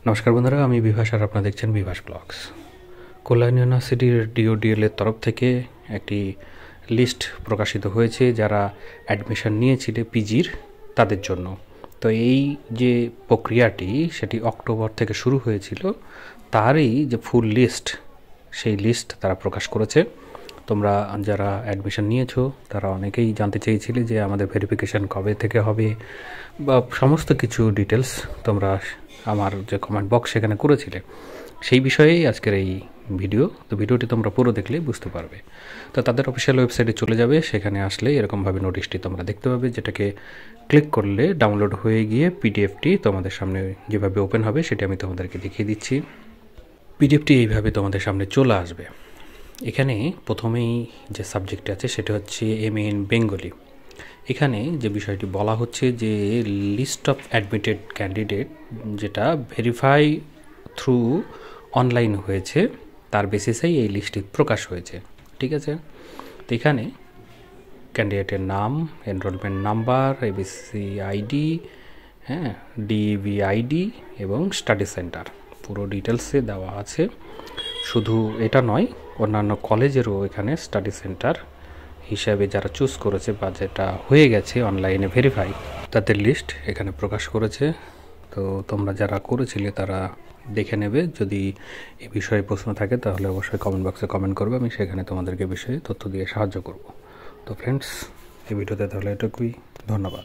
নমস্কার বন্ধুরা, আমি বিভাস আর আপনারা দেখছেন বিভাস ব্লগস। কল্যাণ ইউনিভার্সিটির ডিওডিএল এর তরফ থেকে একটি লিস্ট প্রকাশিত হয়েছে যারা অ্যাডমিশন নিয়েছিল পিজির তাদের জন্য। তো এই যে প্রক্রিয়াটি সেটি অক্টোবর থেকে শুরু হয়েছিল, তারই যে ফুল লিস্ট সেই লিস্ট তারা প্রকাশ করেছে। তোমরা যারা অ্যাডমিশন নিয়েছো তারা অনেকেই জানতে চেয়েছিলে যে আমাদের ভেরিফিকেশান কবে থেকে হবে বা সমস্ত কিছু ডিটেলস তোমরা আমার যে কমেন্ট বক্স সেখানে করেছিলে। সেই বিষয়েই আজকের এই ভিডিও। তো ভিডিওটি তোমরা পুরো দেখলে বুঝতে পারবে। তো তাদের অফিসিয়াল ওয়েবসাইটে চলে যাবে, সেখানে আসলে এরকমভাবে নোটিশটি তোমরা দেখতে পাবে, যেটাকে ক্লিক করলে ডাউনলোড হয়ে গিয়ে পিডিএফটি তোমাদের সামনে যেভাবে ওপেন হবে সেটি আমি তোমাদেরকে দেখিয়ে দিচ্ছি। পিডিএফটি এইভাবে তোমাদের সামনে চলে আসবে। এখানে প্রথমেই যে সাবজেক্ট আছে সেটা হচ্ছে এমএ ইন বেঙ্গলি। এখানে যে বিষয়টি বলা হচ্ছে যে লিস্ট অফ অ্যাডমিটেড ক্যান্ডিডেট যেটা ভেরিফাই থ্রু অনলাইন হয়েছে তার বেসিসেই এই লিস্টটি প্রকাশ হয়েছে। ঠিক আছে, তো এখানে ক্যান্ডিডেটের নাম, enrolment number, ABC ID, DB ID এবং স্টাডি সেন্টার পুরো ডিটেলসে দেওয়া আছে। শুধু এটা নয়, অন্যান্য কলেজেরও এখানে স্টাডি সেন্টার হিসাবে যারা চুজ করেছে বা যেটা হয়ে গেছে অনলাইনে ভেরিফাই তাদের লিস্ট এখানে প্রকাশ করেছে। তো তোমরা যারা করেছিলে তারা দেখে নেবে। যদি এই বিষয়ে প্রশ্ন থাকে তাহলে অবশ্যই কমেন্ট বক্সে কমেন্ট করবে, আমি সেখানে তোমাদেরকে বিষয়ে তথ্য দিয়ে সাহায্য করব। তো ফ্রেন্ডস, এই ভিডিওতে তাহলে এটুকুই। ধন্যবাদ।